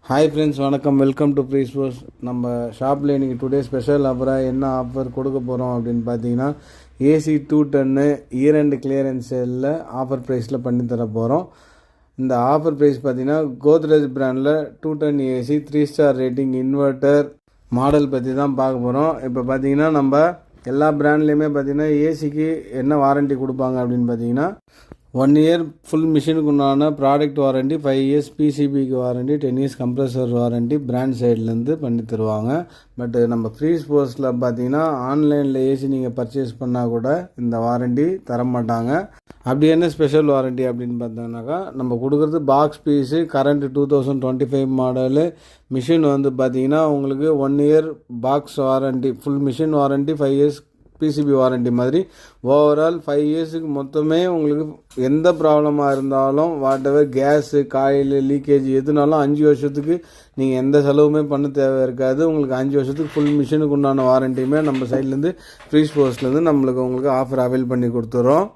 Hi friends, வணக்கம். Welcome to ப்ரீஸ் போஸ். நம்ம ஷாப்பில் இன்றைக்கி டுடே ஸ்பெஷல் ஆஃபராக என்ன ஆஃபர் கொடுக்க போகிறோம் அப்படின்னு பார்த்தீங்கன்னா, ஏசி 210 இயர் அண்ட் கிளியரன்ஸ் சேலில் ஆஃபர் ப்ரைஸில் பண்ணி தர போகிறோம். இந்த ஆஃபர் ப்ரைஸ் பார்த்தீங்கன்னா, கோத்ரேஜ் பிராண்டில் 210 AC 3 star rating inverter model பற்றி தான் பார்க்க போகிறோம். இப்போ பார்த்தீங்கன்னா, நம்ம எல்லா பிராண்ட்லேயுமே பார்த்தீங்கன்னா ஏசிக்கு என்ன வாரண்ட்டி கொடுப்பாங்க அப்படின்னு பார்த்தீங்கன்னா, 1 இயர் ஃபுல் மிஷினுக்கு உண்டான ப்ராடக்ட் வாரண்ட்டி, 5 இயர்ஸ் பிசிபிக்கு warranty, 10 years compressor warranty brand சைட்லேருந்து பண்ணி தருவாங்க. பட் நம்ம ஃப்ரீ ஸ்போர்ட்ஸில் பார்த்தீங்கன்னா, ஆன்லைனில் ஏசி நீங்கள் பர்ச்சேஸ் பண்ணால் கூட இந்த வாரண்ட்டி தரமாட்டாங்க. அப்படி என்ன ஸ்பெஷல் வாரண்ட்டி அப்படின்னு பார்த்தோம்னாக்கா, நம்ம கொடுக்குறது box piece, current 2025 model machine வந்து பார்த்தீங்கன்னா உங்களுக்கு 1 year box warranty, full machine warranty, 5 years PCB warranty மாதிரி ஓவரால் 5 இயர்ஸுக்கு மொத்தமே உங்களுக்கு எந்த ப்ராப்ளமாக இருந்தாலும், whatever gas, coil leakage எதுனாலும் 5 வருஷத்துக்கு நீங்கள் எந்த செலவுமே பண்ண தேவை இருக்காது. உங்களுக்கு 5 வருஷத்துக்கு ஃபுல் மிஷினுக்கு உண்டான வாரண்ட்டியுமே நம்ம சைட்லேருந்து ஃப்ரீ ஸ்போர்ட்ஸ்லேருந்து உங்களுக்கு ஆஃபர் அவைல் பண்ணி கொடுத்துறோம்.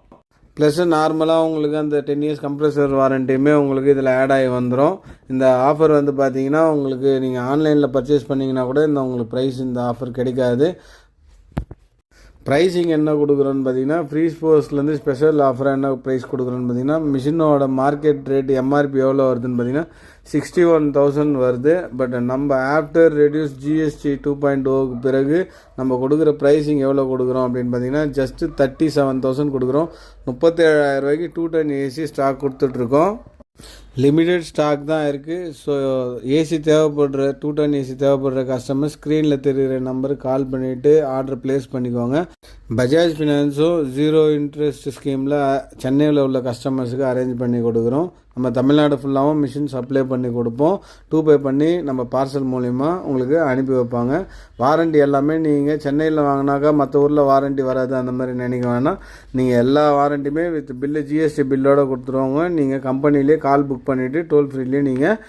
ப்ளஸ் நார்மலாக உங்களுக்கு அந்த 10 இயர்ஸ் கம்ப்ரஸர் வாரண்ட்டியுமே உங்களுக்கு இதில் ஆட் ஆகி வந்துடும். இந்த ஆஃபர் வந்து பார்த்தீங்கன்னா, உங்களுக்கு நீங்கள் ஆன்லைனில் பர்ச்சேஸ் பண்ணிங்கன்னா கூட உங்களுக்கு ப்ரைஸ் இந்த ஆஃபர் கிடைக்காது. ப்ரைஸிங் என்ன கொடுக்குறோன்னு பார்த்தீங்கன்னா, ஃப்ரீ ஸ்போர்ட்ஸ்லேருந்து ஸ்பெஷல் ஆஃபராக என்ன ப்ரைஸ் கொடுக்குறோன்னு பார்த்தீங்கன்னா, மிஷினோட மார்க்கெட் ரேட் எம்ஆர்பி எவ்வளோ வருதுன்னு பார்த்தீங்கன்னா 61,000 வருது. பட் நம்ம ஆஃப்டர் ரெடியூஸ் ஜிஎஸ்டி 2.0க்கு பிறகு நம்ம கொடுக்குற ப்ரைஸிங் எவ்வளோ கொடுக்குறோம் அப்படின்னு பார்த்தீங்கன்னா, ஜஸ்ட்டு 37,000 கொடுக்குறோம். 37,000 ரூபாய்க்கு 210 ஏசி ஸ்டாக் கொடுத்துட்ருக்கோம். லிமிடெட் ஸ்டாக் தான் இருக்குது. ஸோ ஏசி தேவைப்படுற 210 ஏசி தேவைப்படுற கஸ்டமர் ஸ்க்ரீனில் தெரிகிற நம்பருக்கு கால் பண்ணிவிட்டு ஆர்டர் ப்ளேஸ் பண்ணிக்கோங்க. பஜாஜ் ஃபினான்ஸும் 0 இன்ட்ரெஸ்ட் ஸ்கீமில் சென்னையில் உள்ள கஸ்டமர்ஸுக்கு அரேஞ்ச் பண்ணி கொடுக்குறோம். நம்ம தமிழ்நாடு ஃபுல்லாகவும் மிஷின் சப்ளை பண்ணி கொடுப்போம். 2 பண்ணி நம்ம பார்சல் மூலிமா உங்களுக்கு அனுப்பி வைப்பாங்க. வாரண்ட்டி எல்லாமே நீங்கள் சென்னையில் வாங்கினாக்கா மற்ற ஊரில் வாரண்ட்டி வராது அந்த மாதிரி நினைக்க வேணாம். நீங்கள் எல்லா வாரண்ட்டியுமே வித் பில்லு, ஜிஎஸ்டி பில்லோடு கொடுத்துருவாங்க. நீங்கள் கம்பெனிலே கால் புக் பண்ணிவிட்டு டோல் ஃப்ரீலேயே நீங்கள்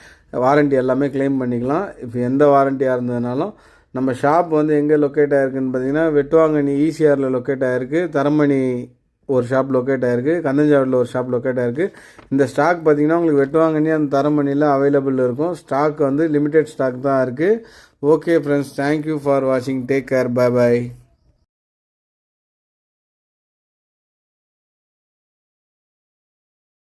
வாரண்ட்டி எல்லாமே கிளைம் பண்ணிக்கலாம். இப்போ எந்த வாரண்ட்டியாக இருந்ததுனாலும். நம்ம ஷாப் வந்து எங்கே லொக்கேட் ஆகிருக்குன்னு பார்த்தீங்கன்னா, வெட்டுவாங்கண்ணி ஈசிஆரில் லொக்கேட் ஆகிருக்கு, தரமணி ஒரு ஷாப் லொக்கேட் ஆகிருக்கு, கந்தஞ்சாவடியில் ஒரு ஷாப் லொக்கேட் ஆகிருக்கு. இந்த ஸ்டாக் பார்த்திங்கன்னா உங்களுக்கு வெட்டுவாங்கண்ணி அந்த தரமணியில் அவைலபிள் இருக்கும். ஸ்டாக் வந்து லிமிடெட் ஸ்டாக் தான் இருக்குது. ஓகே ஃப்ரெண்ட்ஸ், தேங்க்யூ ஃபார் வாட்சிங். Take care. Bye bye.